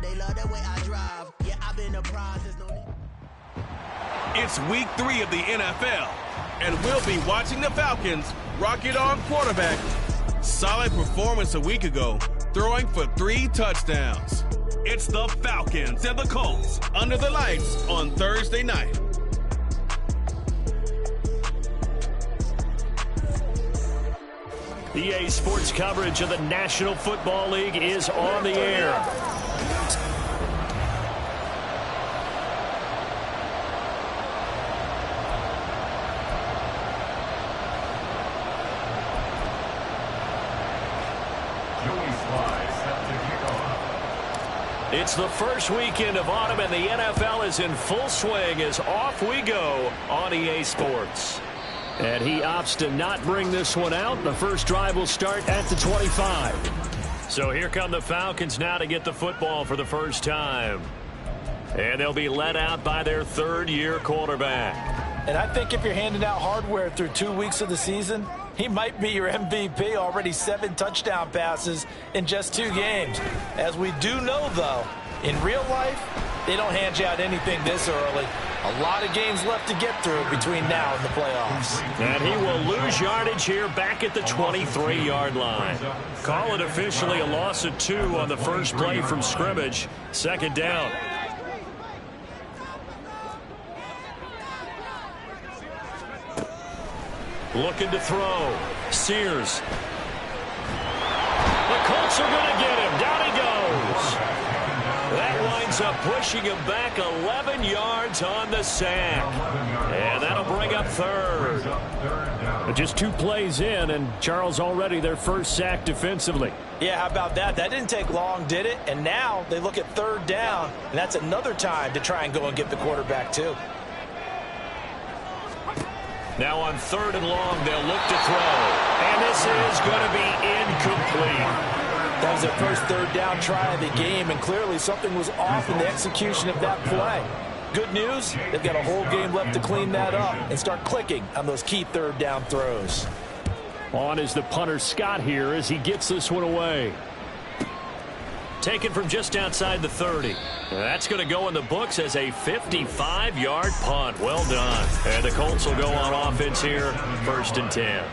they love the way I drive. Yeah, I've been a prize, there's no need. It's week 3 of the NFL, and we'll be watching the Falcons rock it on quarterback. Solid performance a week ago, throwing for 3 touchdowns. It's the Falcons and the Colts under the lights on Thursday night. EA Sports coverage of the National Football League is on the air. It's the first weekend of autumn, and the NFL is in full swing as off we go on EA Sports. And he opts to not bring this one out. The first drive will start at the 25. So here come the Falcons now to get the football for the first time. And they'll be led out by their third-year quarterback. And I think if you're handing out hardware through 2 weeks of the season, he might be your MVP. Already 7 touchdown passes in just 2 games. As we do know, though, in real life, they don't hand you out anything this early. A lot of games left to get through between now and the playoffs. And he will lose yardage here back at the 23-yard line. Call it officially a loss of 2 on the first play from scrimmage. Second down. Looking to throw. Sears. The Colts are going to get him. Down he goes. That winds up pushing him back 11 yards on the sack. And that'll bring up third. Just 2 plays in, and Charles already their first sack defensively. Yeah, how about that? That didn't take long, did it? And now they look at third down, and that's another time to try and go and get the quarterback, too. Now on 3rd and long, they'll look to throw. And this is going to be incomplete. That was their first third down try of the game, and clearly something was off in the execution of that play. Good news, they've got a whole game left to clean that up and start clicking on those key third down throws. On is the punter Scott here as he gets this one away. Taken from just outside the 30. That's going to go in the books as a 55-yard punt. Well done. And the Colts will go on offense here, 1st and 10.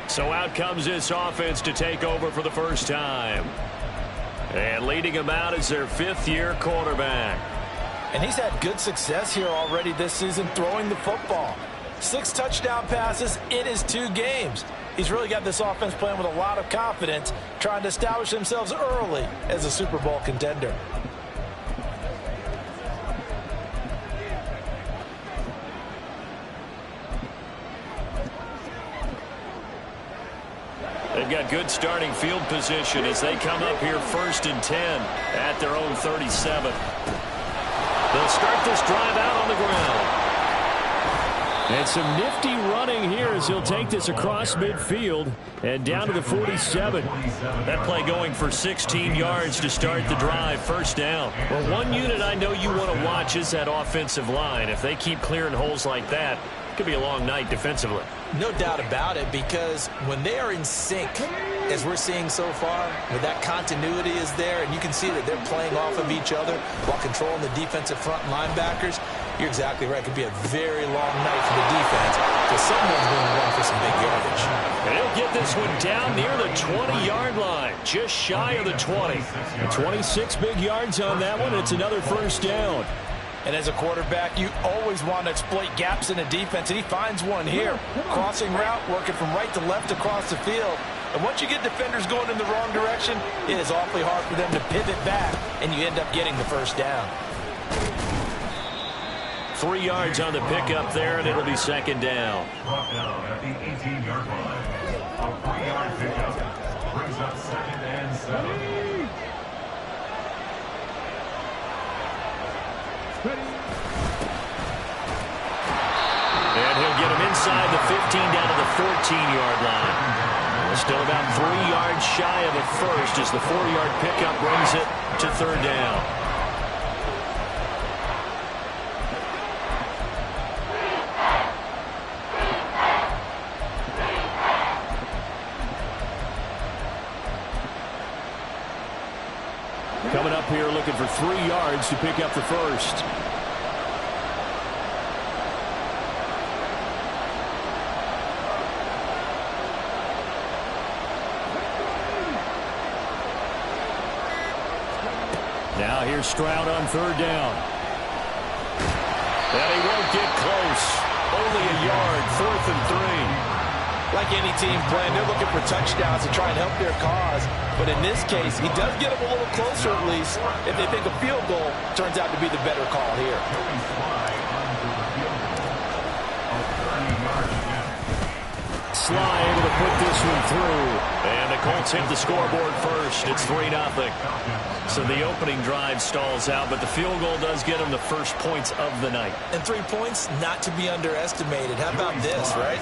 So out comes this offense to take over for the first time. And leading them out is their 5th-year quarterback. And he's had good success here already this season throwing the football. 6 touchdown passes in his 2 games. He's really got this offense playing with a lot of confidence, trying to establish themselves early as a Super Bowl contender. They've got good starting field position as they come up here 1st and 10 at their own 37. They'll start this drive out on the ground. And some nifty running here as he'll take this across midfield and down to the 47. That play going for 16 yards to start the drive, 1st down. Well, one unit I know you want to watch is that offensive line. If they keep clearing holes like that, it could be a long night defensively. No doubt about it, because when they are in sync, as we're seeing so far, where that continuity is there, and you can see that they're playing off of each other while controlling the defensive front linebackers, you're exactly right. It could be a very long night for the defense because someone's going to run for some big yardage. And he'll get this one down near the 20-yard line, just shy of the 20. 26 big yards on that one. It's another 1st down. And as a quarterback, you always want to exploit gaps in a defense, and he finds one here. Crossing route, working from right to left across the field. And once you get defenders going in the wrong direction, it is awfully hard for them to pivot back, and you end up getting the 1st down. 3 yards on the pickup there, and it'll be 2nd down. Brought down at the 18-yard line. A 3-yard pickup brings up 2nd and 7. And he'll get him inside the 15 down to the 14-yard line. Still about 3 yards shy of a first as the 4-yard pickup brings it to 3rd down. Coming up here looking for 3 yards to pick up the first. Now here's Stroud on 3rd down. And he won't get close. Only a yard, 4th and 3. Like any team playing, they're looking for touchdowns to try and help their cause. But in this case, he does get them a little closer at least. If they think a field goal turns out to be the better call here. Sly able to put this one through. And the Colts hit the scoreboard first. It's 3-0. So the opening drive stalls out, but the field goal does get them the first points of the night. And 3 points, not to be underestimated. How about this, right?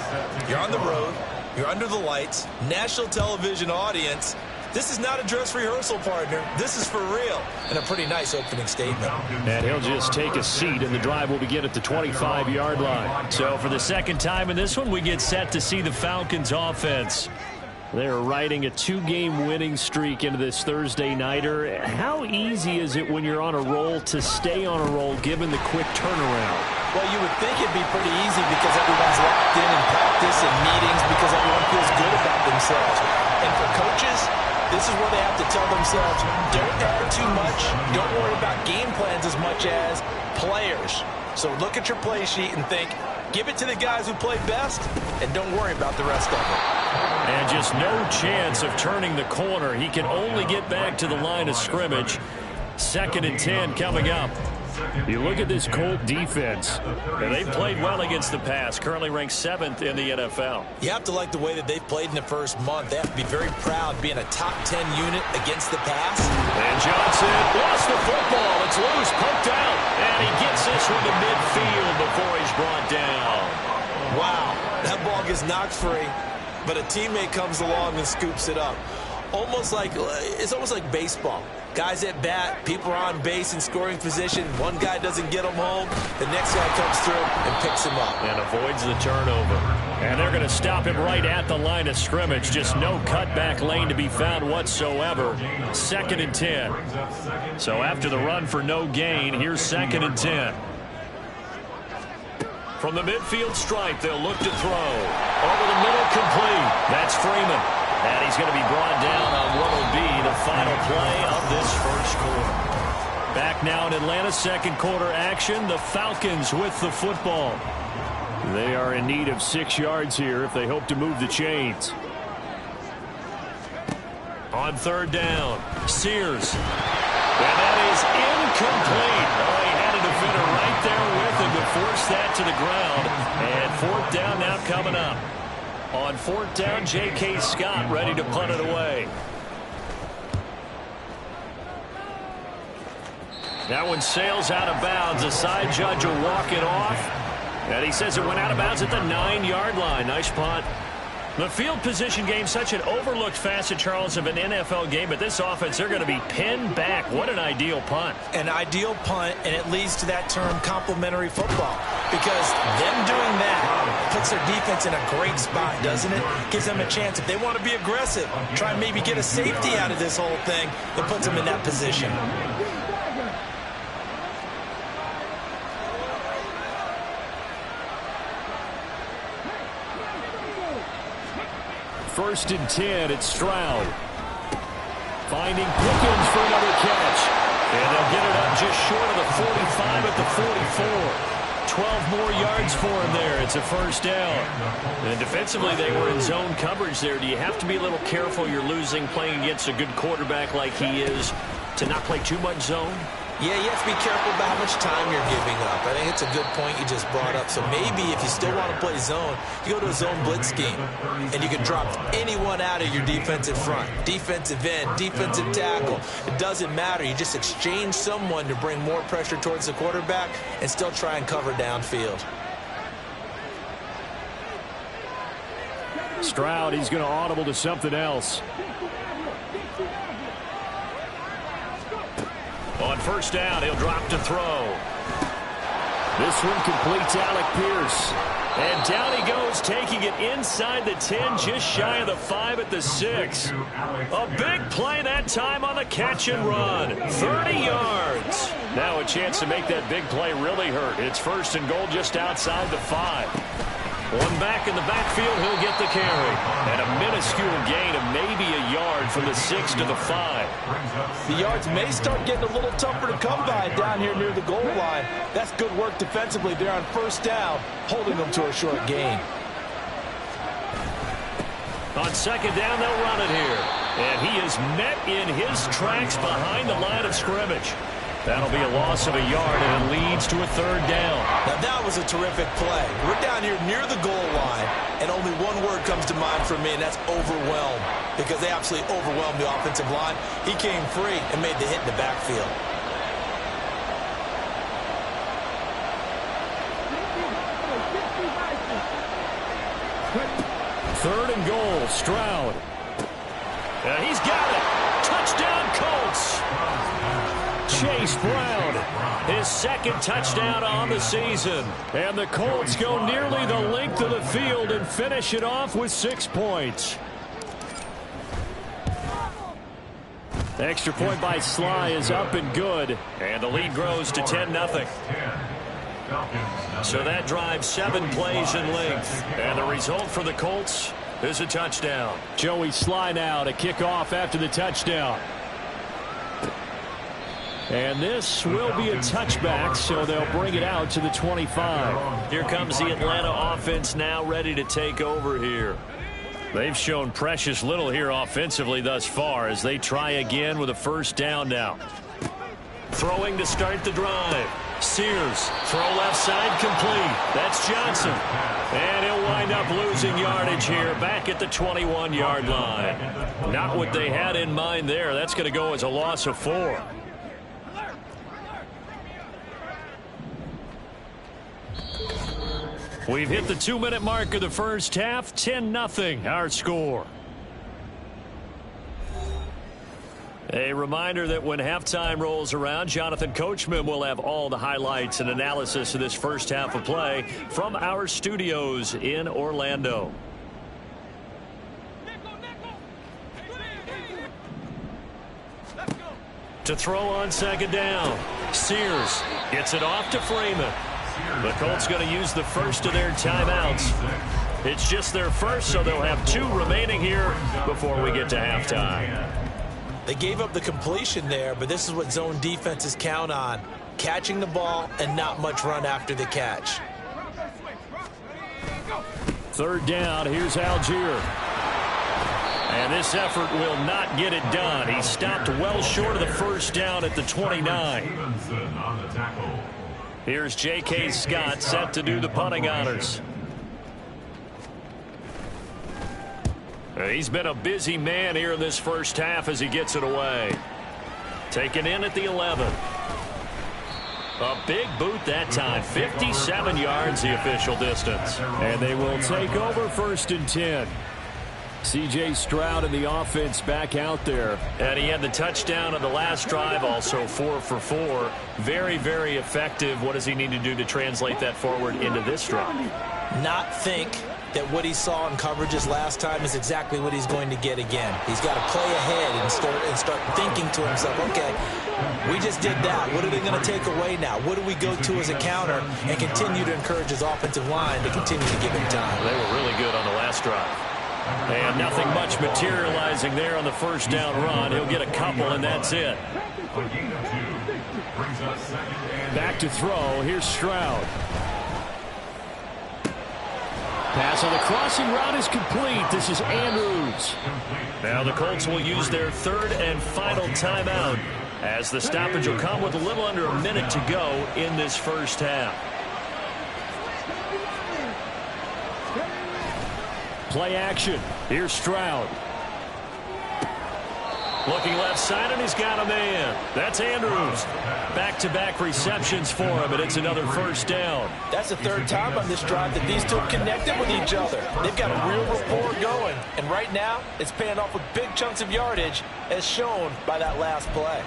You're on the road. You're under the lights. National television audience. This is not a dress rehearsal, partner. This is for real. And a pretty nice opening statement. And he'll just take a seat, and the drive will begin at the 25-yard line. So for the second time in this one, we get set to see the Falcons offense. They're riding a 2-game winning streak into this Thursday nighter. How easy is it when you're on a roll to stay on a roll given the quick turnaround? Well, you would think it'd be pretty easy because everyone's locked in practice and meetings because everyone feels good about themselves. And for coaches, this is where they have to tell themselves, don't add too much. Don't worry about game plans as much as players. So look at your play sheet and think, give it to the guys who play best, and don't worry about the rest of it. And just no chance of turning the corner. He can only get back to the line of scrimmage. 2nd and 10 coming up. You look at this Colt defense, and they've played well against the pass, currently ranked 7th in the NFL. You have to like the way that they've played in the first month. They have to be very proud being a top 10 unit against the pass. And Johnson lost the football. It's loose, poked out, and he gets this one to midfield before he's brought down. Wow, that ball gets knocked free, but a teammate comes along and scoops it up. It's almost like baseball. Guys at bat, people are on base in scoring position. One guy doesn't get him home. The next guy comes through and picks him up. And avoids the turnover. And they're going to stop him right at the line of scrimmage. Just no cutback lane to be found whatsoever. 2nd and 10. So after the run for no gain, here's 2nd and 10. From the midfield stripe, they'll look to throw. Over the middle, complete. That's Freeman. And he's going to be brought down on what will be the final play of this first quarter. Back now in Atlanta, 2nd quarter action. The Falcons with the football. They are in need of 6 yards here if they hope to move the chains. On 3rd down, Sears. And that is incomplete. Oh, he had a defender right there with him to force that to the ground. And 4th down now coming up. On 4th down, J.K. Scott ready to punt it away. That one sails out of bounds. The side judge will walk it off. And he says it went out of bounds at the 9-yard line. Nice punt. The field position game, such an overlooked facet, Charles, of an NFL game. But this offense, they're going to be pinned back. What an ideal punt. An ideal punt, and it leads to that term complementary football. Because them doing that puts their defense in a great spot, doesn't it? Gives them a chance. If they want to be aggressive, try and maybe get a safety out of this whole thing, that puts them in that position. First and 10, it's Stroud. Finding Pickens for another catch. And they'll get it up just short of the 45 at the 44. 12 more yards for him there. It's a first down. And defensively, they were in zone coverage there. Do you have to be a little careful? You're losing playing against a good quarterback like he is to not play too much zone? Yeah, you have to be careful about how much time you're giving up. I think it's a good point you just brought up. So maybe if you still want to play zone, you go to a zone blitz scheme. And you can drop anyone out of your defensive front. Defensive end, defensive tackle. It doesn't matter. You just exchange someone to bring more pressure towards the quarterback and still try and cover downfield. Stroud, he's going to audible to something else. On first down, he'll drop to throw. This one completes Alec Pierce. And down he goes, taking it inside the 10, just shy of the 5 at the 6. A big play that time on the catch and run. 30 yards. Now a chance to make that big play really hurt. It's 1st and goal just outside the 5. One back in the backfield, he'll get the carry. And a minuscule gain of maybe a yard from the 6 to the 5. The yards may start getting a little tougher to come by down here near the goal line. That's good work defensively there on 1st down, holding them to a short gain. On 2nd down, they'll run it here. And he is met in his tracks behind the line of scrimmage. That'll be a loss of a yard, and it leads to a 3rd down. Now, that was a terrific play. We're down here near the goal line, and only one word comes to mind for me, and that's overwhelmed, because they absolutely overwhelmed the offensive line. He came free and made the hit in the backfield. Third and goal, Stroud. He's got it. Touchdown, Colts. Chase Brown, his 2nd touchdown on the season. And the Colts go nearly the length of the field and finish it off with 6 points. Extra point by Sly is up and good. And the lead grows to 10-0. So that drives 7 plays in length. And the result for the Colts is a touchdown. Joey Sly now to kick off after the touchdown. And this will be a touchback, so they'll bring it out to the 25. Here comes the Atlanta offense now ready to take over here. They've shown precious little here offensively thus far as they try again with a 1st down now. Throwing to start the drive. Sears, throw left side complete. That's Johnson. And he'll wind up losing yardage here back at the 21-yard line. Not what they had in mind there. That's going to go as a loss of 4. We've hit the 2-minute mark of the 1st half. 10-0 our score. A reminder that when halftime rolls around, Jonathan Coachman will have all the highlights and analysis of this 1st half of play from our studios in Orlando. To throw on 2nd down. Sears gets it off to Freeman. The Colts going to use the 1st of their timeouts. It's just their 1st, so they'll have 2 remaining here before we get to halftime. They gave up the completion there, but this is what zone defenses count on. Catching the ball and not much run after the catch. 3rd down, here's Algier. And this effort will not get it done. He stopped well short of the 1st down at the 29. Here's J.K. Scott set to do the punting honors. He's been a busy man here in this 1st half as he gets it away. Taken in at the 11. A big boot that time. 57 yards the official distance. And they will take over 1st and 10. C.J. Stroud and the offense back out there. And he had the touchdown on the last drive, also 4 for 4. Very, very effective. What does he need to do to translate that forward into this drive? Not think that what he saw in coverages last time is exactly what he's going to get again. He's got to play ahead and start thinking to himself, okay, we just did that. What are they going to take away now? What do we go to as a counter? And continue to encourage his offensive line to continue to give him time. They were really good on the last drive. And nothing much materializing there on the 1st down run. He'll get a couple, and that's it. Back to throw. Here's Stroud. Pass on the crossing route is complete. This is Andrews. Now the Colts will use their 3rd and final timeout as the stoppage will come with a little under a minute to go in this 1st half. Play action. Here's Stroud. Looking left side, and he's got a man. That's Andrews. Back-to-back receptions for him, and it's another 1st down. That's the 3rd time on this drive that these two connected with each other. They've got a real rapport going, and right now it's paying off with big chunks of yardage, as shown by that last play.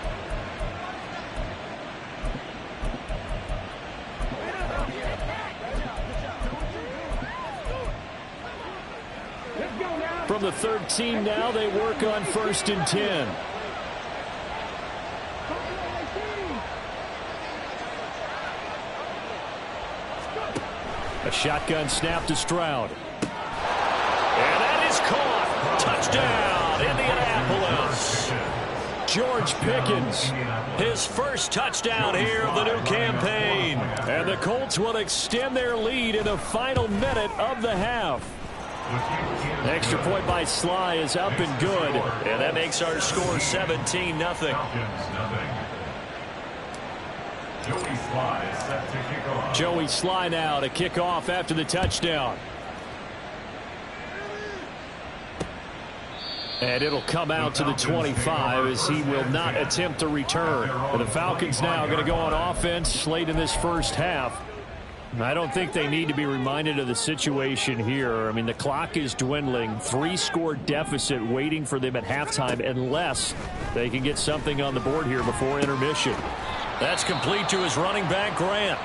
from the 13 now. They work on 1st and 10. A shotgun snap to Stroud. And that is caught. Touchdown, Indianapolis. George Pickens, his first touchdown here of the new campaign. And the Colts will extend their lead in the final minute of the half. Extra point by Sly is up and good. And that makes our score 17-0. Joey Sly is set to kick off. Joey Sly now to kick off after the touchdown. And it'll come out to the 25 as he will not attempt to return. And the Falcons now going to go on offense late in this first half. I don't think they need to be reminded of the situation here. I mean, the clock is dwindling. 3-score deficit waiting for them at halftime unless they can get something on the board here before intermission. That's complete to his running back, Grant.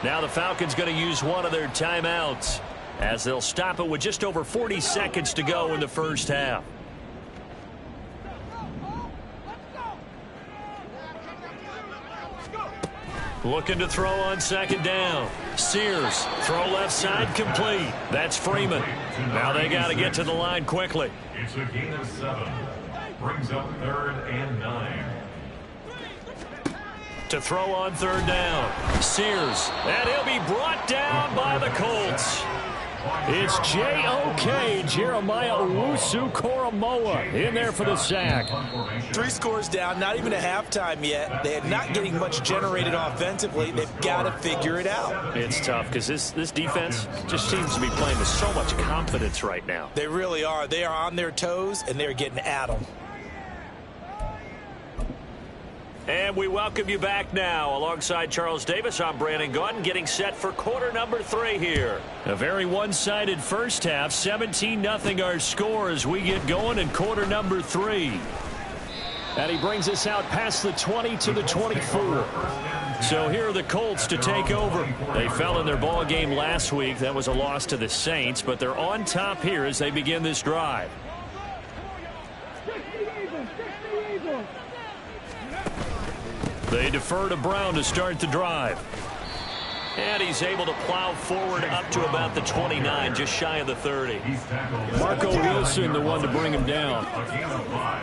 Now the Falcons going to use one of their timeouts as they'll stop it with just over 40 seconds to go in the first half. Looking to throw on 2nd down. Sears, throw left side, complete. That's Freeman. Now they got to get to the line quickly. It's a gain of 7. Brings up 3rd and 9. To throw on 3rd down. Sears, and he'll be brought down by the Colts. It's J.O.K. Jeremiah Owusu-Koramoah in there for the sack. 3 scores down, not even a halftime yet. They're not getting much generated offensively. They've got to figure it out. It's tough because this defense just seems to be playing with so much confidence right now. They really are. They are on their toes, and they're getting at them. And we welcome you back now. Alongside Charles Davis, I'm Brandon Gaudin, getting set for quarter number 3 here. A very one-sided first half, 17-0 our score as we get going in quarter number 3. And he brings us out past the 20 to the 24. So here are the Colts to take over. They fell in their ball game last week. That was a loss to the Saints, but they're on top here as they begin this drive. They defer to Brown to start the drive. And he's able to plow forward up to about the 29, just shy of the 30. Marco Wilson, the one to bring him down.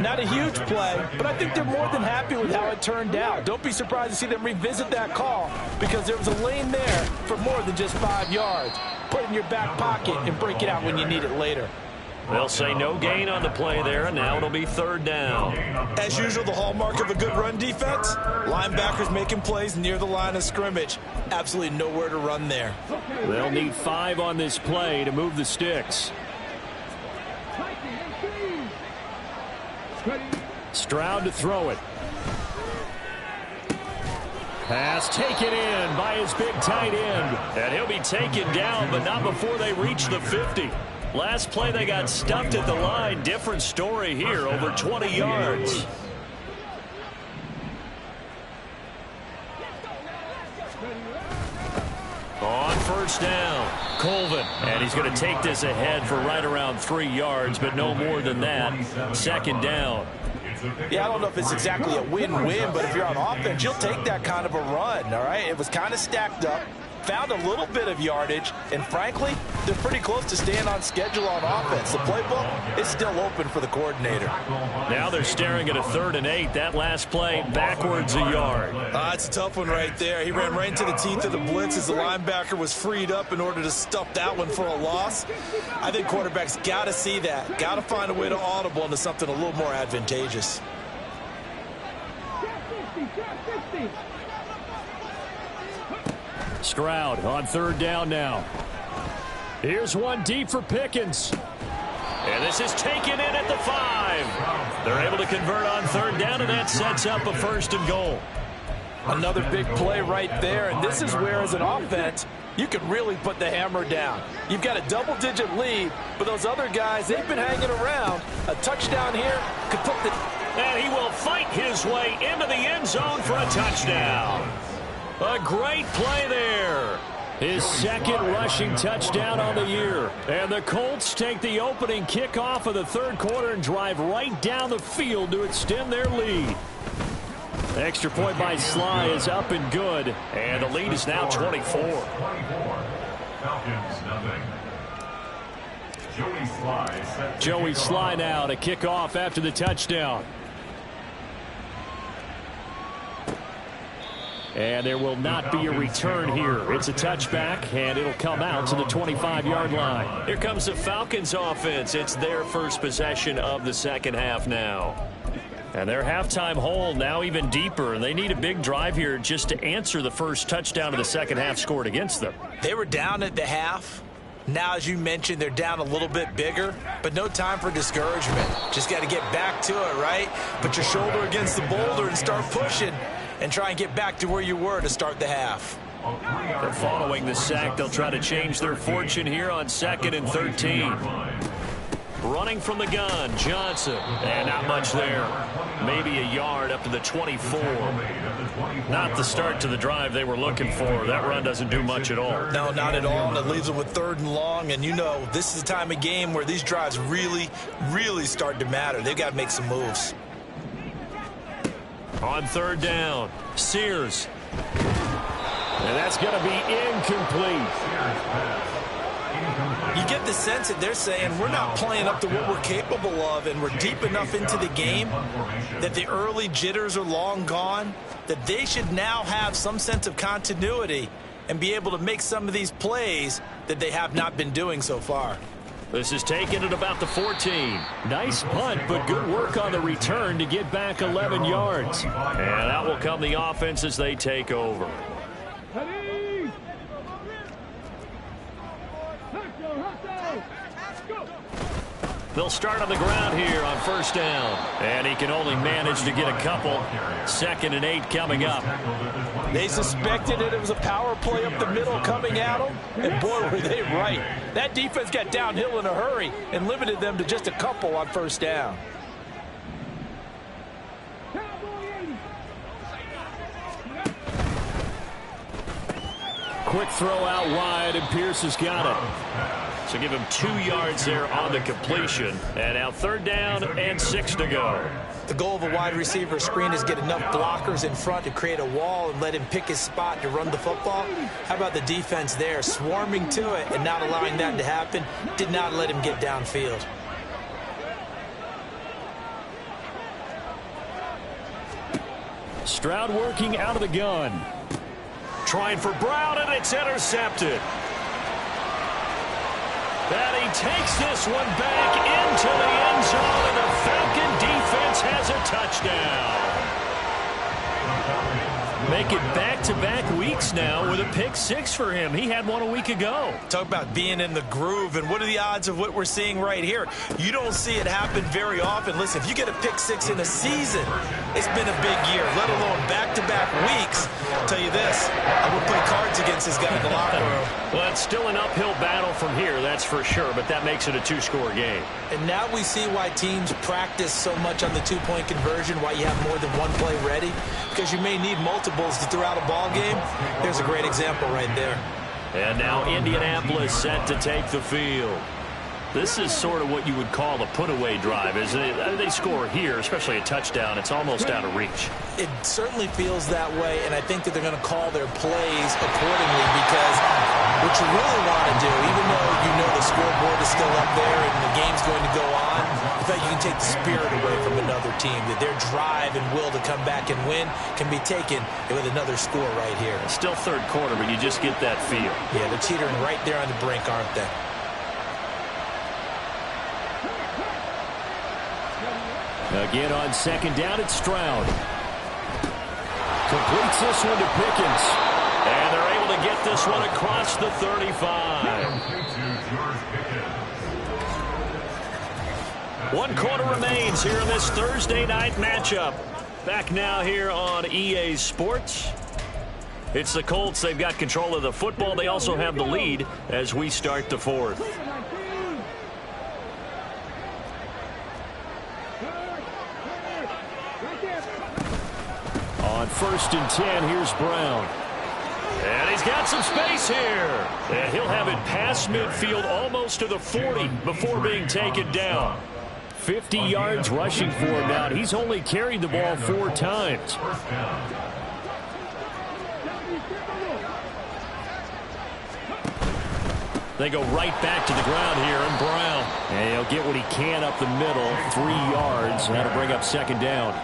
Not a huge play, but I think they're more than happy with how it turned out. Don't be surprised to see them revisit that call because there was a lane there for more than just 5 yards. Put it in your back pocket and break it out when you need it later. They'll say no gain on the play there, and now it'll be 3rd down. As usual, the hallmark of a good run defense, linebackers making plays near the line of scrimmage. Absolutely nowhere to run there. They'll need 5 on this play to move the sticks. Stroud to throw it. Pass taken in by his big tight end. And he'll be taken down, but not before they reach the 50. Last play, they got stuffed at the line. Different story here, over 20 yards. On 1st down, Colvin. And he's going to take this ahead for right around 3 yards, but no more than that. 2nd down. Yeah, I don't know if it's exactly a win-win, but if you're on offense, you'll take that kind of a run, all right? It was kind of stacked up. Found a little bit of yardage, and frankly, they're pretty close to staying on schedule on offense. The playbook is still open for the coordinator. Now they're staring at a 3rd and 8. That last play, backwards a yard. It's a tough one right there. He ran right into the teeth of the blitz as the linebacker was freed up in order to stuff that one for a loss. I think quarterbacks got to see that. Got to find a way to audible into something a little more advantageous. Stroud on 3rd down now. Here's one deep for Pickens. And this is taken in at the 5. They're able to convert on 3rd down, and that sets up a 1st and goal. Another big play right there, and this is where, as an offense, you can really put the hammer down. You've got a double-digit lead, but those other guys, they've been hanging around. A touchdown here could put the... And he will fight his way into the end zone for a touchdown. A great play there. His second rushing touchdown on the year. And the Colts take the opening kickoff of the third quarter and drive right down the field to extend their lead. The extra point by Sly is up and good. And the lead is now 24. Falcons, nothing. Joey Sly now to kick off after the touchdown. And there will not be a return here. It's a touchback, and it'll come out to the 25-yard line. Here comes the Falcons offense. It's their first possession of the second half now. And their halftime hole now even deeper, and they need a big drive here just to answer the first touchdown of the second half scored against them. They were down at the half. Now, as you mentioned, they're down a little bit bigger, but no time for discouragement. Just got to get back to it, right? Put your shoulder against the boulder and start pushing and try and get back to where you were to start the half. They're following the sack. They'll try to change their fortune here on 2nd and 13. Running from the gun, Johnson. And not much there. Maybe a yard up to the 24. Not the start to the drive they were looking for. That run doesn't do much at all. No, not at all. And it leaves them with 3rd and long. And you know, this is the time of game where these drives really, really start to matter. They've got to make some moves. On 3rd down, Sears. And that's going to be incomplete. You get the sense that they're saying we're not playing up to what we're capable of, and we're deep enough into the game that the early jitters are long gone, that they should now have some sense of continuity and be able to make some of these plays that they have not been doing so far. This is taken at about the 14. Nice punt, but good work on the return to get back 11 yards. And that will come the offense as they take over. They'll start on the ground here on 1st down. And he can only manage to get a couple. 2nd and 8 coming up. They suspected it was a power play up the middle coming at them. And boy, were they right. That defense got downhill in a hurry and limited them to just a couple on 1st down. Quick throw out wide, and Pierce has got it. So give him 2 yards there on the completion. And now 3rd down and 6 to go. The goal of a wide receiver screen is get enough blockers in front to create a wall and let him pick his spot to run the football. How about the defense there, swarming to it and not allowing that to happen? Did not let him get downfield. Stroud working out of the gun. Trying for Brown, and it's intercepted. And he takes this one back into the end zone, and the Falcon defense has a touchdown. Make it back-to-back weeks now with a pick 6 for him. He had one a week ago. Talk about being in the groove, and what are the odds of what we're seeing right here? You don't see it happen very often. Listen, if you get a pick 6 in a season, it's been a big year, let alone back-to-back weeks. I'll tell you this, I would play cards against this guy in the locker room. Well, it's still an uphill battle from here, that's for sure, but that makes it a 2-score game. And now we see why teams practice so much on the 2-point conversion, why you have more than one play ready, because you may need multiples to throw out a ball game. Here's a great example right there. And now Indianapolis set to take the field. This is sort of what you would call a put-away drive, isn't it? They score here, especially a touchdown. It's almost out of reach. It certainly feels that way, and I think that they're going to call their plays accordingly, because what you really want to do, even though you know the scoreboard is still up there and the game's going to go on, in fact, you can take the spirit away from another team, that their drive and will to come back and win can be taken with another score right here. It's still third quarter, but you just get that feel. Yeah, they're teetering right there on the brink, aren't they? Again on 2nd down, it's Stroud. Completes this one to Pickens. And they're able to get this one across the 35. 1 quarter remains here in this Thursday night matchup. Back now here on EA Sports. It's the Colts. They've got control of the football. They also have the lead as we start the 4th. On 1st and 10, here's Brown. And he's got some space here. And he'll have it past midfield almost to the 40 before being taken down. 50 yards rushing for him now. He's only carried the ball 4 times. They go right back to the ground here, and Brown. And he'll get what he can up the middle, 3 yards. That'll bring up 2nd down.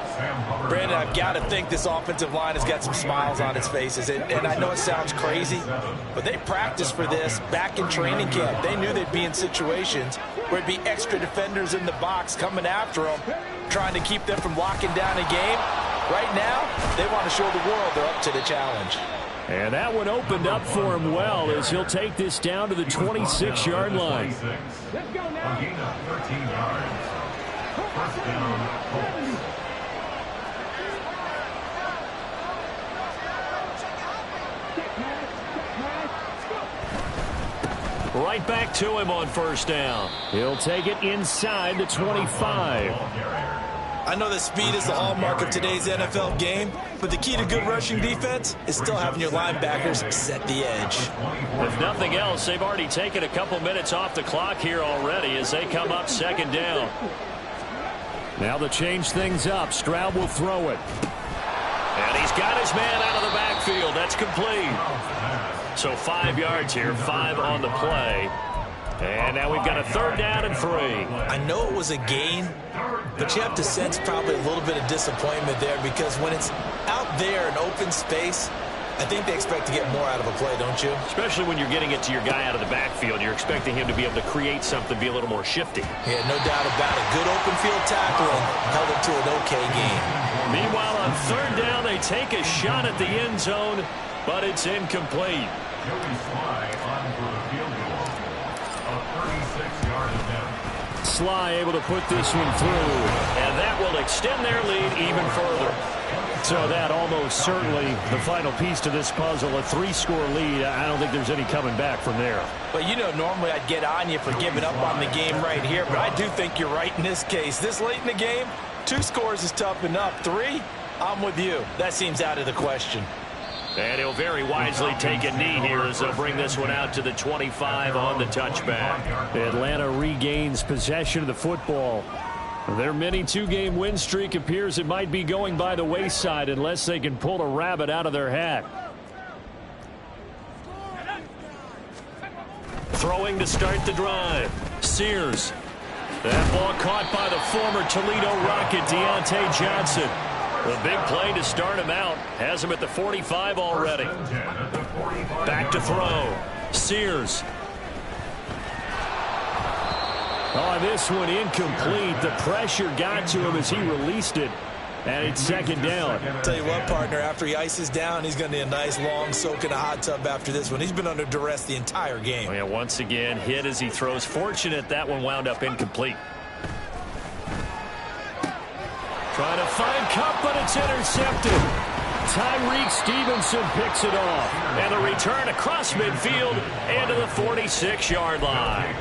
Brandon, I've got to think this offensive line has got some smiles on its faces. And I know it sounds crazy, but they practiced for this back in training camp. They knew they'd be in situations where it'd be extra defenders in the box coming after them, trying to keep them from locking down a game. Right now, they want to show the world they're up to the challenge. And that one opened up for him well as he'll take this down to the 26-yard line. A gain of 13 yards. First down, Colts. Right back to him on 1st down. He'll take it inside the 25. I know that speed is the hallmark of today's NFL game, but the key to good rushing defense is still having your linebackers set the edge. If nothing else, they've already taken a couple minutes off the clock here already as they come up 2nd down. Now to change things up, Stroud will throw it. And he's got his man out of the backfield. That's complete. So 5 yards here, 5 on the play. And now we've got a 3rd down and 3. I know it was a gain, but you have to sense probably a little bit of disappointment there because when it's out there in open space, I think they expect to get more out of a play, don't you? Especially when you're getting it to your guy out of the backfield. You're expecting him to be able to create something, be a little more shifty. Yeah, no doubt about it. Good open field tackle and held it to an okay game. Meanwhile, on 3rd down, they take a shot at the end zone, but it's incomplete. Joey Sly on for the field goal. A 36-yard attempt. Sly able to put this one through, and that will extend their lead even further. So that almost certainly the final piece to this puzzle, a 3-score lead. I don't think there's any coming back from there. But you know, normally I'd get on you for giving up on the game right here, but I do think you're right in this case. This late in the game, 2 scores is tough enough. 3, I'm with you. That seems out of the question. And he'll very wisely take a knee here as they'll bring this one out to the 25 on the touchback. Atlanta regains possession of the football. Their mini 2-game win streak appears it might be going by the wayside unless they can pull a rabbit out of their hat. Throwing to start the drive. Sears. That ball caught by the former Toledo Rocket, Deontay Johnson. The big play to start him out. Has him at the 45 already. Back to throw. Sears. Oh, this one incomplete. The pressure got to him as he released it. And it's 2nd down. Tell you what, partner, after he ices down, he's going to need a nice long soak in a hot tub after this one. He's been under duress the entire game. Oh, yeah, once again, hit as he throws. Fortunate that one wound up incomplete. Trying to find Kupp, but it's intercepted. Tyreek Stevenson picks it off. And the return across midfield and to the 46-yard line.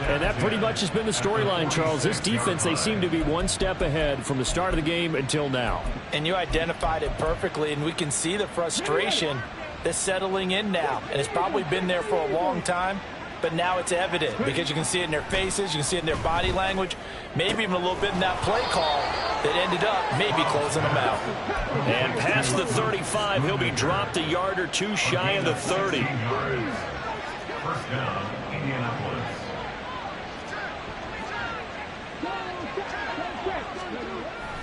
And that pretty much has been the storyline, Charles. This defense, they seem to be one step ahead from the start of the game until now. And you identified it perfectly, and we can see the frustration that's settling in now. And it's probably been there for a long time, but now it's evident because you can see it in their faces, you can see it in their body language, maybe even a little bit in that play call that ended up maybe closing them out. And past the 35, he'll be dropped a yard or 2 shy of the 30. First down, Indianapolis.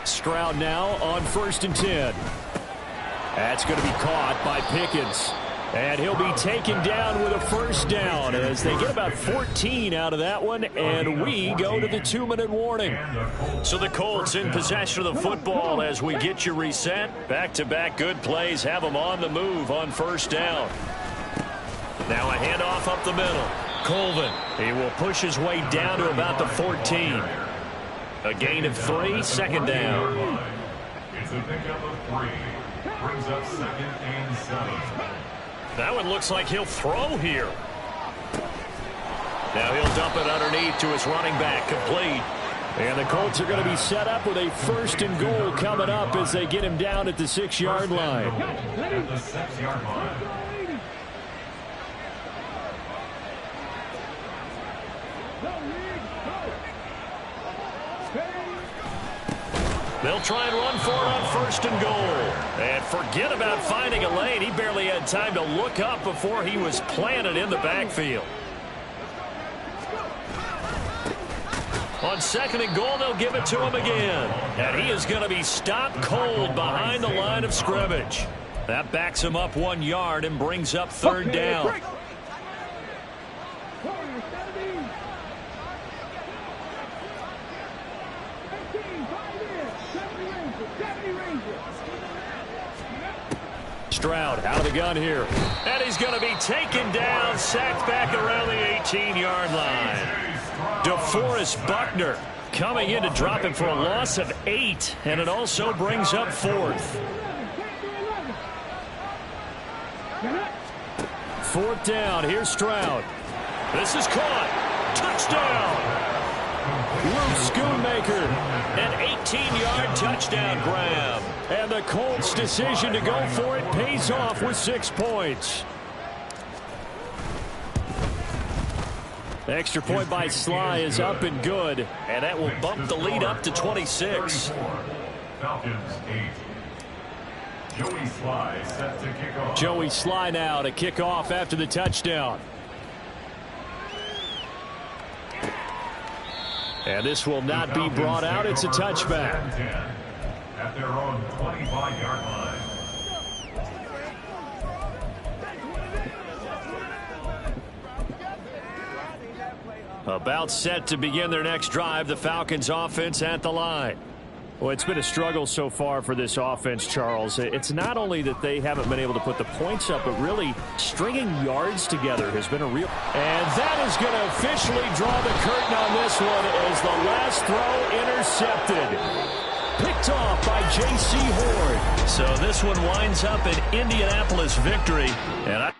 Stroud now on 1st and 10. That's going to be caught by Pickens. And he'll be taken down with a 1st down as they get about 14 out of that one, and we go to the 2-minute warning. So the Colts in possession of the football as we get you reset. Back-to-back good plays have them on the move on 1st down. Now a handoff up the middle. Colvin, he will push his way down to about the 14. A gain of 3, 2nd down. It's a pickup of 3. Brings up 2nd and 7. That one looks like he'll throw here. Now he'll dump it underneath to his running back, complete. And the Colts are going to be set up with a 1st and goal coming up as they get him down at the 6-yard line. At the 6-yard line. They'll try and run for it on 1st and goal. And forget about finding a lane. He barely had time to look up before he was planted in the backfield. On 2nd and goal, they'll give it to him again. And he is going to be stopped cold behind the line of scrimmage. That backs him up 1 yard and brings up 3rd down. Stroud out of the gun here. And he's going to be taken down, sacked back around the 18-yard line. DeForest Buckner coming in to drop him for a loss of 8, and it also brings up 4th. 4th down. Here's Stroud. This is caught. Touchdown. Luke Schoonmaker, an 18-yard touchdown grab. And the Colts' decision to go for it pays off with 6 points. The extra point by Sly is up and good, and that will bump the lead up to 26. Falcons 8. Joey Sly set to kick off. Joey Sly now to kick off after the touchdown. And this will not be brought out. It's a touchback. At their own 25-yard line. About set to begin their next drive, the Falcons offense at the line. Well, it's been a struggle so far for this offense, Charles. It's not only that they haven't been able to put the points up, but really stringing yards together has been a real... And that is going to officially draw the curtain on this one as the last throw intercepted. Picked off by J.C. Horn. So this one winds up an Indianapolis victory. And